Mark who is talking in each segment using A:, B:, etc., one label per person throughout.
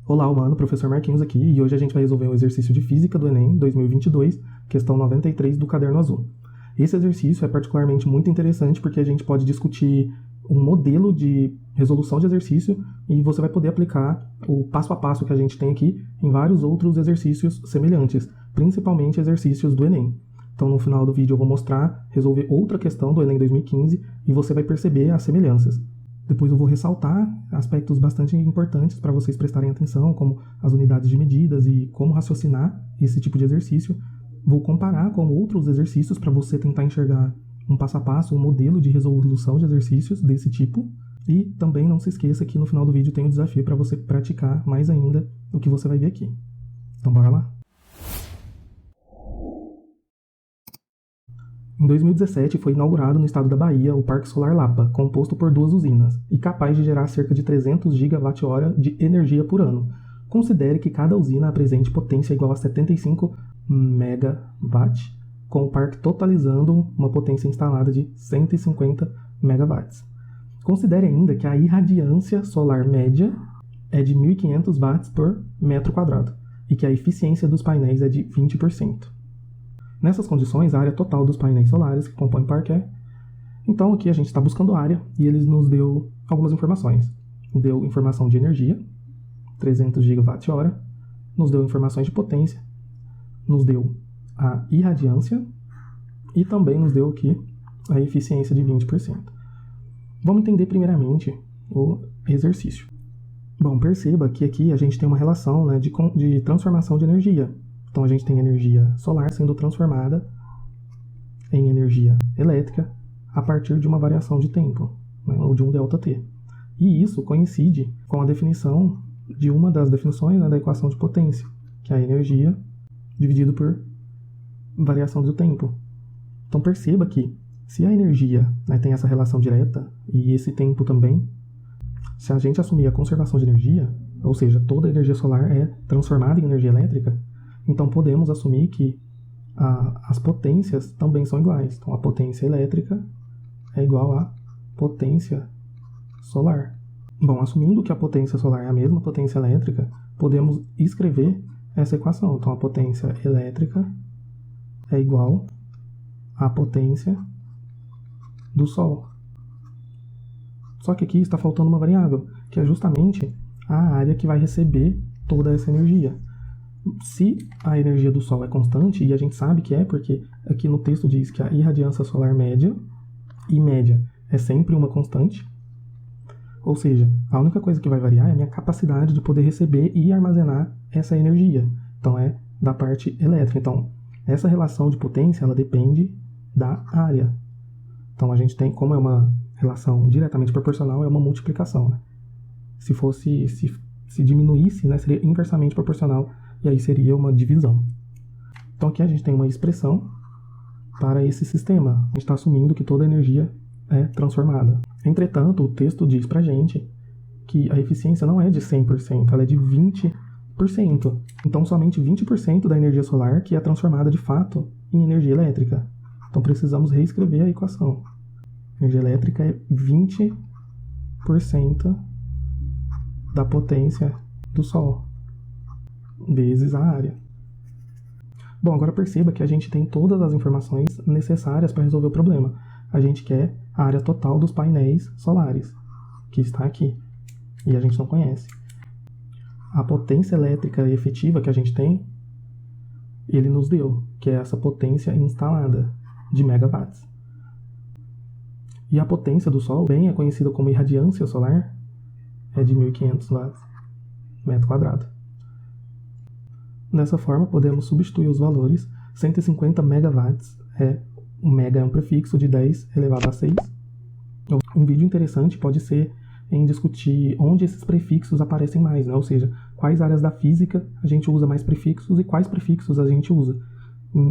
A: Olá, humano, professor Marquinhos aqui, e hoje a gente vai resolver um exercício de Física do Enem 2022, questão 93 do Caderno Azul. Esse exercício é particularmente muito interessante porque a gente pode discutir um modelo de resolução de exercício e você vai poder aplicar o passo a passo que a gente tem aqui em vários outros exercícios semelhantes, principalmente exercícios do Enem. Então, no final do vídeo eu vou mostrar, resolver outra questão do Enem 2015 e você vai perceber as semelhanças. Depois eu vou ressaltar aspectos bastante importantes para vocês prestarem atenção, como as unidades de medidas e como raciocinar esse tipo de exercício. Vou comparar com outros exercícios para você tentar enxergar um passo a passo, um modelo de resolução de exercícios desse tipo. E também não se esqueça que no final do vídeo tem um desafio para você praticar mais ainda o que você vai ver aqui. Então bora lá? Em 2017, foi inaugurado no estado da Bahia o Parque Solar Lapa, composto por 2 usinas, e capaz de gerar cerca de 300 GWh de energia por ano. Considere que cada usina apresente potência igual a 75 MW, com o parque totalizando uma potência instalada de 150 MW. Considere ainda que a irradiância solar média é de 1.500 watts por metro quadrado, e que a eficiência dos painéis é de 20%. Nessas condições, a área total dos painéis solares que compõem o parque é... Então aqui a gente está buscando a área e eles nos deu algumas informações. Deu informação de energia, 300 GWh, nos deu informações de potência, nos deu a irradiância e também nos deu aqui a eficiência de 20%. Vamos entender primeiramente o exercício. Bom, perceba que aqui a gente tem uma relação, né, de transformação de energia. Então a gente tem energia solar sendo transformada em energia elétrica a partir de uma variação de tempo, né, ou de um ΔT. E isso coincide com a definição de uma das definições, né, da equação de potência, que é a energia dividido por variação do tempo. Então perceba que se a energia, né, tem essa relação direta e esse tempo também, se a gente assumir a conservação de energia, ou seja, toda a energia solar é transformada em energia elétrica, então podemos assumir que as potências também são iguais. Então a potência elétrica é igual à potência solar. Bom, assumindo que a potência solar é a mesma potência elétrica, podemos escrever essa equação. Então a potência elétrica é igual à potência do Sol. Só que aqui está faltando uma variável, que é justamente a área que vai receber toda essa energia. Se a energia do Sol é constante, e a gente sabe que é, porque aqui no texto diz que a irradiância solar média, e média é sempre uma constante, ou seja, a única coisa que vai variar é a minha capacidade de poder receber e armazenar essa energia. Então é da parte elétrica. Então, essa relação de potência, ela depende da área. Então a gente tem, como é uma relação diretamente proporcional, é uma multiplicação, né? Se diminuísse, né, seria inversamente proporcional, e aí seria uma divisão. Então aqui a gente tem uma expressão para esse sistema. A gente está assumindo que toda a energia é transformada. Entretanto, o texto diz para a gente que a eficiência não é de 100%, ela é de 20%. Então somente 20% da energia solar que é transformada de fato em energia elétrica. Então precisamos reescrever a equação. A energia elétrica é 20% da potência do Sol vezes a área. Bom, agora perceba que a gente tem todas as informações necessárias para resolver o problema. A gente quer a área total dos painéis solares, que está aqui, e a gente não conhece. A potência elétrica efetiva que a gente tem, ele nos deu, que é essa potência instalada de megawatts. E a potência do Sol, bem é conhecida como irradiância solar, é de 1.500 watts metro quadrado. Dessa forma, podemos substituir os valores. 150 megawatts um mega é um prefixo de 10 elevado a 6. Um vídeo interessante pode ser em discutir onde esses prefixos aparecem mais, né? Ou seja, quais áreas da física a gente usa mais prefixos e quais prefixos a gente usa.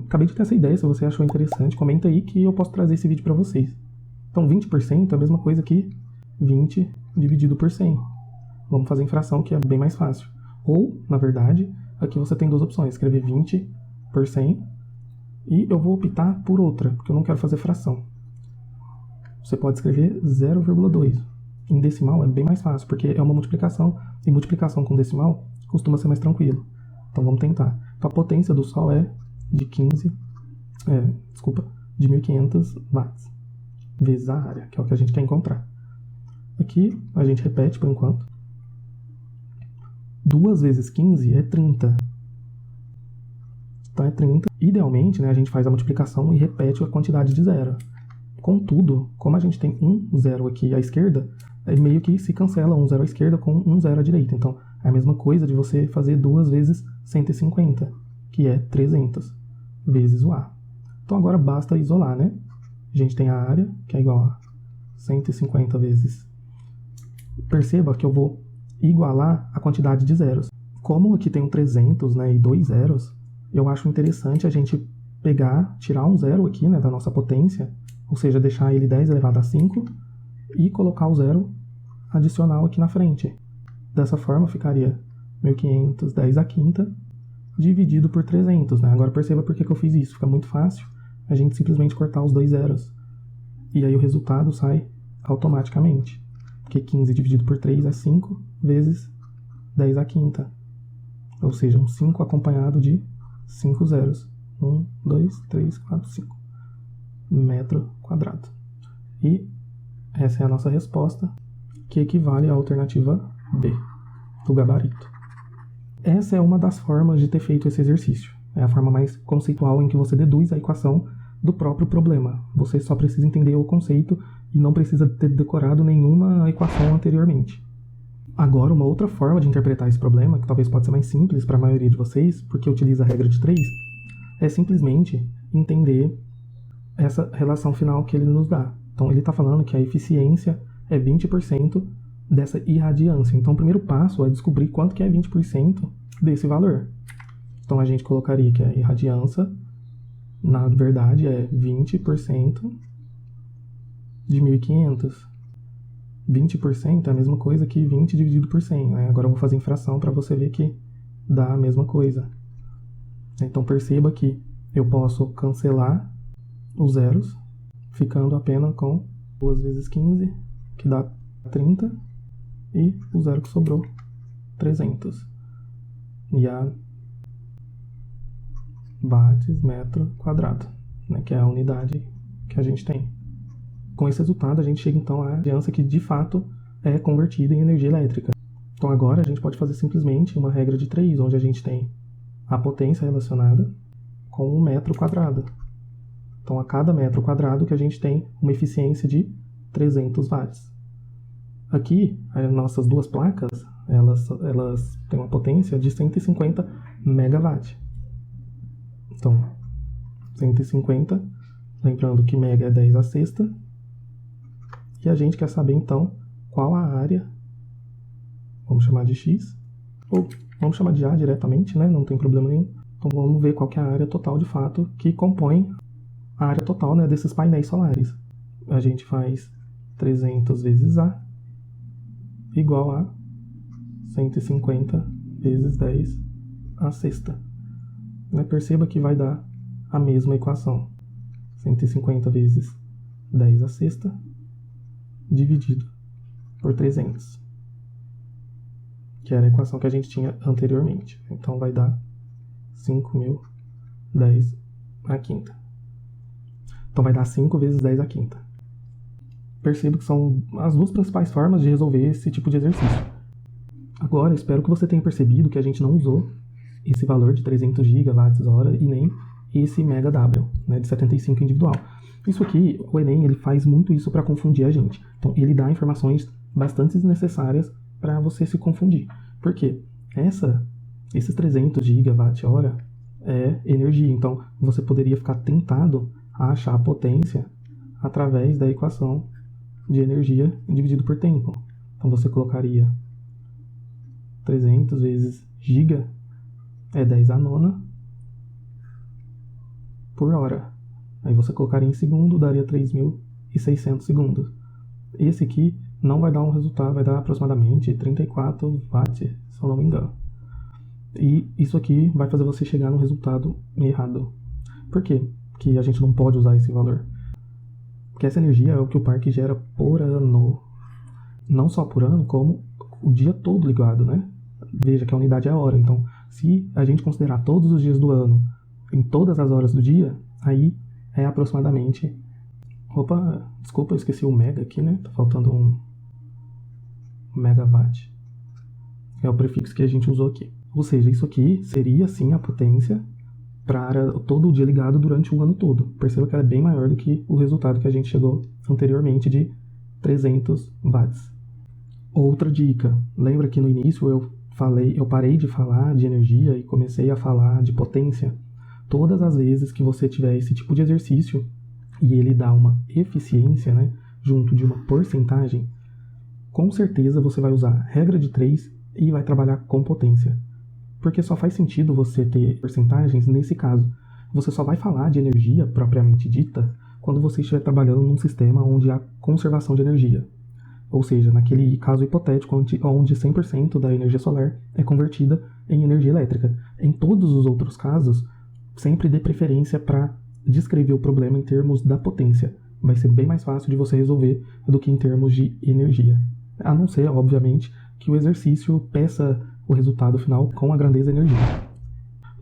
A: Acabei de ter essa ideia, se você achou interessante, comenta aí que eu posso trazer esse vídeo para vocês. Então 20% é a mesma coisa que 20 dividido por 100. Vamos fazer em fração, que é bem mais fácil. Ou, na verdade, aqui você tem 2 opções, escrever 20 por 100, e eu vou optar por outra, porque eu não quero fazer fração. Você pode escrever 0,2. Em decimal é bem mais fácil, porque é uma multiplicação, e multiplicação com decimal costuma ser mais tranquilo. Então vamos tentar. Então a potência do Sol é de 1.500 watts vezes a área, que é o que a gente quer encontrar. Aqui a gente repete por enquanto. 2 vezes 15 é 30. Então é 30. Idealmente, né, a gente faz a multiplicação e repete a quantidade de zero. Contudo, como a gente tem um zero aqui à esquerda, meio que se cancela um zero à esquerda com um zero à direita. Então é a mesma coisa de você fazer 2 vezes 150, que é 300, vezes o A. Então agora basta isolar, né? A gente tem a área, que é igual a 150 vezes. Perceba que eu vou igualar a quantidade de zeros. Como aqui tem um 300, né, e 2 zeros, eu acho interessante a gente tirar um zero aqui, né, da nossa potência, ou seja, deixar ele 10 elevado a 5 e colocar o zero adicional aqui na frente. Dessa forma ficaria 1.500 10 à quinta dividido por 300. Né? Agora perceba por que eu fiz isso. Fica muito fácil a gente simplesmente cortar os 2 zeros. E aí o resultado sai automaticamente. Porque 15 dividido por 3 é 5 vezes 10 à quinta. Ou seja, um 5 acompanhado de 5 zeros. 1, 2, 3, 4, 5. Metro quadrado. E essa é a nossa resposta, que equivale à alternativa B, do gabarito. Essa é uma das formas de ter feito esse exercício. É a forma mais conceitual em que você deduz a equação do próprio problema. Você só precisa entender o conceito e não precisa ter decorado nenhuma equação anteriormente. Agora, uma outra forma de interpretar esse problema, que talvez pode ser mais simples para a maioria de vocês, porque utiliza a regra de 3, é simplesmente entender essa relação final que ele nos dá. Então, ele está falando que a eficiência é 20% dessa irradiância. Então, o primeiro passo é descobrir quanto que é 20% desse valor. Então, a gente colocaria que a irradiância, na verdade, é 20% de 1.500. 20% é a mesma coisa que 20 dividido por 100. Né? Agora eu vou fazer em fração para você ver que dá a mesma coisa. Então, perceba que eu posso cancelar os zeros, ficando apenas com 2 vezes 15, que dá 30, e o zero que sobrou, 300. E a watts metro quadrado, né, que é a unidade que a gente tem. Com esse resultado, a gente chega então à radiância que de fato é convertida em energia elétrica. Então agora a gente pode fazer simplesmente uma regra de 3, onde a gente tem a potência relacionada com o metro quadrado. Então, a cada metro quadrado que a gente tem uma eficiência de 300 watts. Aqui, as nossas duas placas, elas têm uma potência de 150 megawatts. Então, 150, lembrando que mega é 10 à sexta. E a gente quer saber, então, qual a área, vamos chamar de X, ou vamos chamar de A diretamente, né? Não tem problema nenhum. Então, vamos ver qual que é a área total, de fato, que compõe a área total, né, desses painéis solares. A gente faz 300 vezes A igual a 150 vezes 10 à sexta. Né? Perceba que vai dar a mesma equação. 150 vezes 10 à sexta dividido por 300. Que era a equação que a gente tinha anteriormente. Então vai dar 5.010 à quinta. Então vai dar 5 vezes 10 à quinta. Percebo que são as duas principais formas de resolver esse tipo de exercício. Agora, espero que você tenha percebido que a gente não usou esse valor de 300 gigawatts/hora e nem esse MW, né, de 75 individual. Isso aqui, o Enem, ele faz muito isso para confundir a gente. Então, ele dá informações bastante desnecessárias para você se confundir. Por quê? Esses 300 gigawatt/hora é energia. Então, você poderia ficar tentado a achar a potência através da equação de energia dividido por tempo. Então você colocaria 300 vezes giga é 10 à nona por hora. Aí você colocaria em segundo, daria 3.600 segundos. Esse aqui não vai dar um resultado, vai dar aproximadamente 34 watts, se eu não me engano. E isso aqui vai fazer você chegar no resultado errado. Por quê que a gente não pode usar esse valor? Porque essa energia é o que o parque gera por ano. Não só por ano, como o dia todo ligado, né? veja que a unidade é a hora. Então, se a gente considerar todos os dias do ano, em todas as horas do dia, aí é aproximadamente... Opa, desculpa, eu esqueci o mega aqui, né? Tá faltando um megawatt. É o prefixo que a gente usou aqui. Ou seja, isso aqui seria, sim, a potência para todo o dia ligado durante o ano todo. Perceba que ela é bem maior do que o resultado que a gente chegou anteriormente de 300 watts. Outra dica, lembra que no início eu parei de falar de energia e comecei a falar de potência? Todas as vezes que você tiver esse tipo de exercício e ele dá uma eficiência, né, junto de uma porcentagem, com certeza você vai usar regra de 3 e vai trabalhar com potência. Porque só faz sentido você ter porcentagens nesse caso. Você só vai falar de energia propriamente dita quando você estiver trabalhando num sistema onde há conservação de energia. Ou seja, naquele caso hipotético onde 100% da energia solar é convertida em energia elétrica. Em todos os outros casos, sempre dê preferência para descrever o problema em termos da potência. Vai ser bem mais fácil de você resolver do que em termos de energia. A não ser, obviamente, que o exercício peça o resultado final com a grandeza da energia.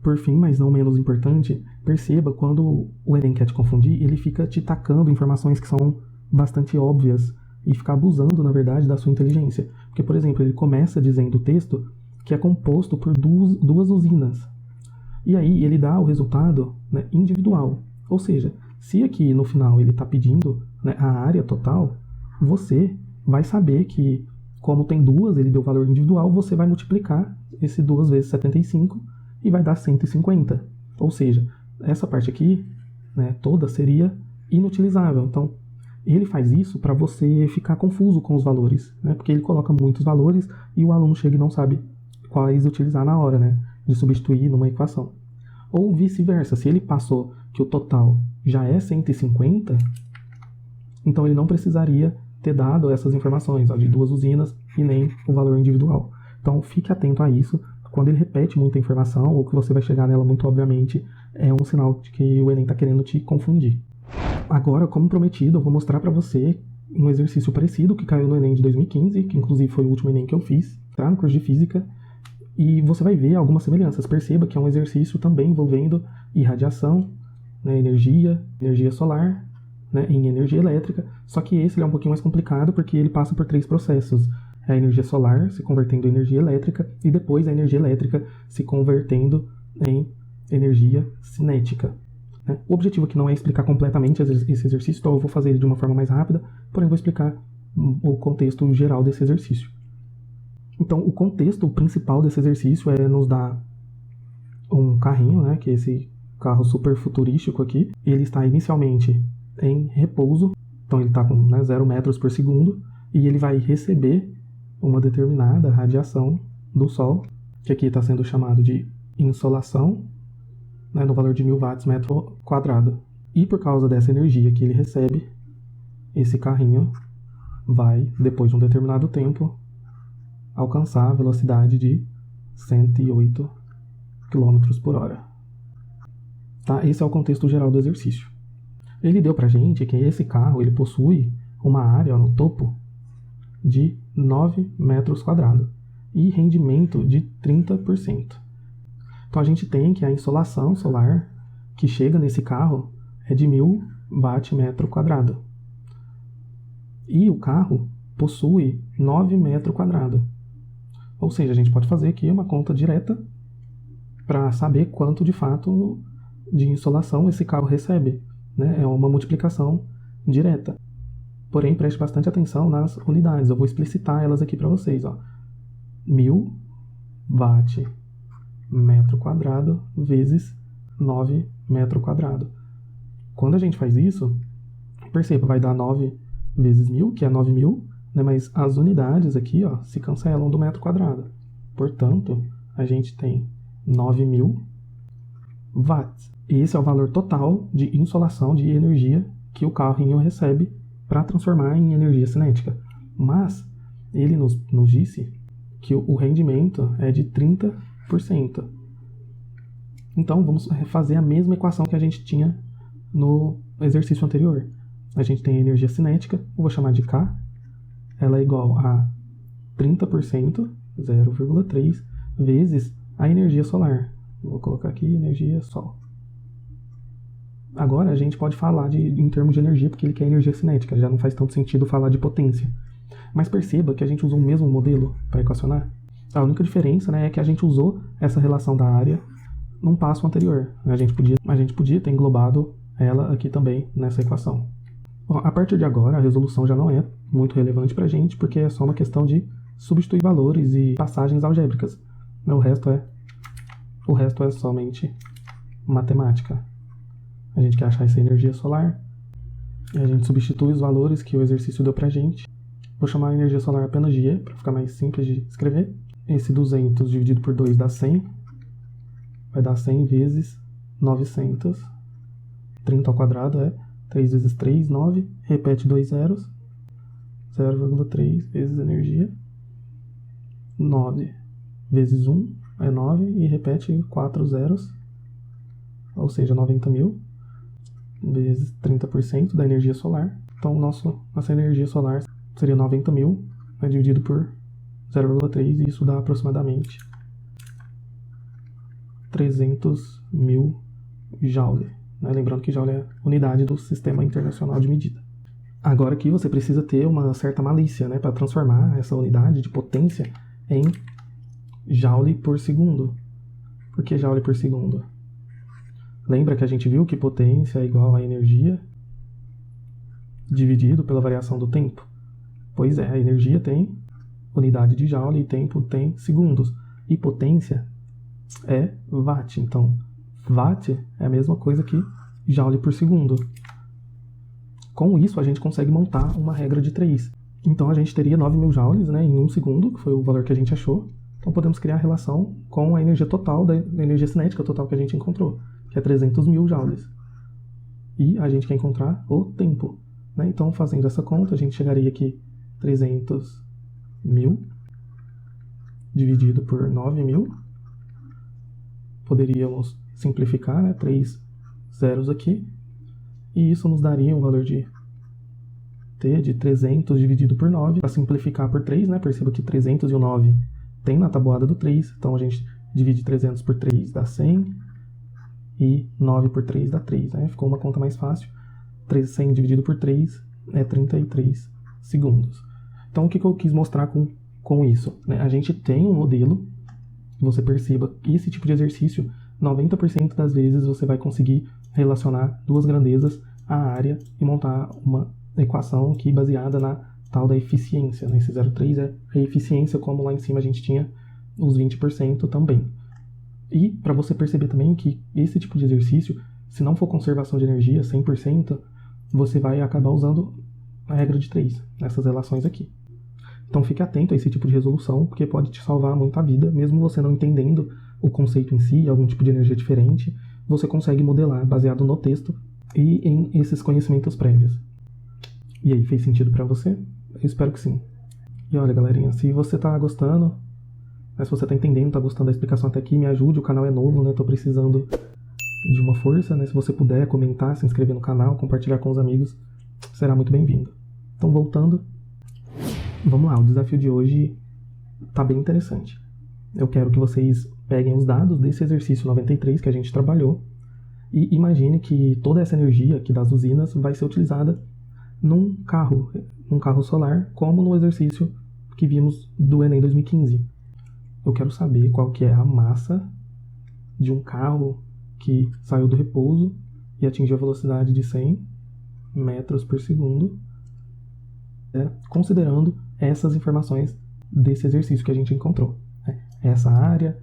A: Por fim, mas não menos importante, perceba quando o Enem quer te confundir, ele fica te tacando informações que são bastante óbvias e fica abusando, na verdade, da sua inteligência. Porque, por exemplo, ele começa dizendo o texto que é composto por duas usinas. E aí ele dá o resultado, né, individual. Ou seja, se aqui no final ele está pedindo, né, a área total, você vai saber que, como tem duas, ele deu o valor individual, você vai multiplicar esse 2 vezes 75 e vai dar 150. Ou seja, essa parte aqui, né, toda seria inutilizável. Então, ele faz isso para você ficar confuso com os valores, né, porque ele coloca muitos valores e o aluno chega e não sabe quais utilizar na hora, né, de substituir numa equação. Ou vice-versa, se ele passou que o total já é 150, então ele não precisaria ter dado essas informações, ó, de duas usinas e nem o valor individual. Então fique atento a isso. Quando ele repete muita informação ou que você vai chegar nela muito obviamente, é um sinal de que o Enem está querendo te confundir. Agora, como prometido, eu vou mostrar para você um exercício parecido que caiu no Enem de 2015, que inclusive foi o último Enem que eu fiz, tá? No curso de Física, e você vai ver algumas semelhanças. Perceba que é um exercício também envolvendo irradiação, né, energia solar, né, em energia elétrica, só que esse é um pouquinho mais complicado porque ele passa por 3 processos. A energia solar se convertendo em energia elétrica e depois a energia elétrica se convertendo em energia cinética. O objetivo aqui não é explicar completamente esse exercício, então eu vou fazer ele de uma forma mais rápida, porém vou explicar o contexto geral desse exercício. Então, o contexto principal desse exercício é nos dar um carrinho, né, que é esse carro super futurístico aqui. Ele está inicialmente em repouso, então ele está com 0 metros por segundo, e ele vai receber uma determinada radiação do Sol, que aqui está sendo chamado de insolação, né, no valor de 1000 watts metro quadrado. E por causa dessa energia que ele recebe, esse carrinho vai, depois de um determinado tempo, alcançar a velocidade de 108 km por hora. Tá? Esse é o contexto geral do exercício. Ele deu pra gente que esse carro ele possui uma área no topo de 9 metros quadrados e rendimento de 30%. Então a gente tem que a insolação solar que chega nesse carro é de 1000 watt-metro quadrado. E o carro possui 9 metros quadrados. Ou seja, a gente pode fazer aqui uma conta direta para saber quanto de fato de insolação esse carro recebe. Né? É uma multiplicação direta. Porém, preste bastante atenção nas unidades. Eu vou explicitar elas aqui para vocês. 1000 watt metro quadrado vezes 9 metro quadrado. Quando a gente faz isso, perceba, vai dar 9 vezes 1000, que é 9.000, né? Mas as unidades aqui se cancelam do metro quadrado. Portanto, a gente tem 9.000 watts. Esse é o valor total de insolação de energia que o carrinho recebe para transformar em energia cinética. Mas ele nos disse que o rendimento é de 30%. Então vamos fazer a mesma equação que a gente tinha no exercício anterior. A gente tem a energia cinética, eu vou chamar de K, ela é igual a 30%, 0,3, vezes a energia solar. Vou colocar aqui energia sol. Agora a gente pode falar em termos de energia, porque ele quer energia cinética, já não faz tanto sentido falar de potência. Mas perceba que a gente usou o mesmo modelo para equacionar. A única diferença, né, é que a gente usou essa relação da área num passo anterior. A gente podia ter englobado ela aqui também nessa equação. Bom, a partir de agora, a resolução já não é muito relevante para a gente, porque é só uma questão de substituir valores e passagens algébricas. O resto é somente matemática. A gente quer achar essa energia solar, e a gente substitui os valores que o exercício deu pra gente. Vou chamar a energia solar apenas de E, para ficar mais simples de escrever. Esse 200 dividido por 2 dá 100. Vai dar 100 vezes 900. 30 ao quadrado é 3 vezes 3, 9. Repete 2 zeros. 0,3 vezes energia. 9 vezes 1 é 9. E repete 4 zeros. Ou seja, 90 mil. Vezes 30% da energia solar. Então, nossa energia solar seria 90 mil, dividido por 0,3, e isso dá aproximadamente 300 mil joule. Lembrando que joule é a unidade do Sistema Internacional de Medida. Agora aqui você precisa ter uma certa malícia, para transformar essa unidade de potência em joule por segundo. Por que joule por segundo? Lembra que a gente viu que potência é igual a energia dividido pela variação do tempo? Pois é, a energia tem unidade de joule e tempo tem segundos. E potência é watt. Então, watt é a mesma coisa que joule por segundo. Com isso, a gente consegue montar uma regra de 3. Então, a gente teria 9.000 joules em 1 segundo, que foi o valor que a gente achou. Então, podemos criar a relação com a energia total, da energia cinética total que a gente encontrou, que é 300.000 joules. E a gente quer encontrar o tempo. Então, fazendo essa conta, a gente chegaria aqui 300.000 dividido por 9.000. Poderíamos simplificar, 3 zeros aqui. E isso nos daria um valor de T de 300 dividido por 9. Para simplificar por 3, perceba que 300 e o 9 tem na tabuada do 3. Então, a gente divide 300 por 3 dá 100. E 9 por 3 dá 3. Ficou uma conta mais fácil. 100 dividido por 3 é 33 segundos. Então, o que eu quis mostrar com isso? A gente tem um modelo, você perceba que esse tipo de exercício, 90% das vezes você vai conseguir relacionar duas grandezas, a área, e montar uma equação aqui baseada na tal da eficiência. Esse 0,3 é a eficiência, como lá em cima a gente tinha os 20% também. E para você perceber também que esse tipo de exercício, se não for conservação de energia 100%, você vai acabar usando a regra de 3, nessas relações aqui. Então fique atento a esse tipo de resolução, porque pode te salvar muito a vida, mesmo você não entendendo o conceito em si, algum tipo de energia diferente, você consegue modelar baseado no texto e em esses conhecimentos prévios. E aí, fez sentido para você? Eu espero que sim. E olha, galerinha, se você tá gostando, se você tá entendendo, tá gostando da explicação até aqui, me ajude, o canal é novo, tô precisando de uma força, se você puder comentar, se inscrever no canal, compartilhar com os amigos, será muito bem-vindo. Então, voltando, vamos lá, o desafio de hoje tá bem interessante. Eu quero que vocês peguem os dados desse exercício 93 que a gente trabalhou e imagine que toda essa energia aqui das usinas vai ser utilizada num carro solar, como no exercício que vimos do Enem 2015. Eu quero saber qual que é a massa de um carro que saiu do repouso e atingiu a velocidade de 100 metros por segundo, considerando essas informações desse exercício que a gente encontrou. Essa área,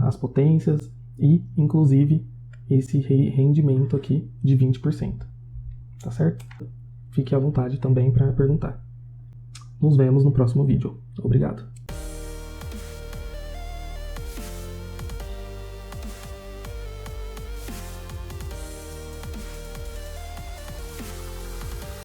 A: as potências e, inclusive, esse rendimento aqui de 20%. Tá certo? Fique à vontade também para perguntar. Nos vemos no próximo vídeo. Obrigado.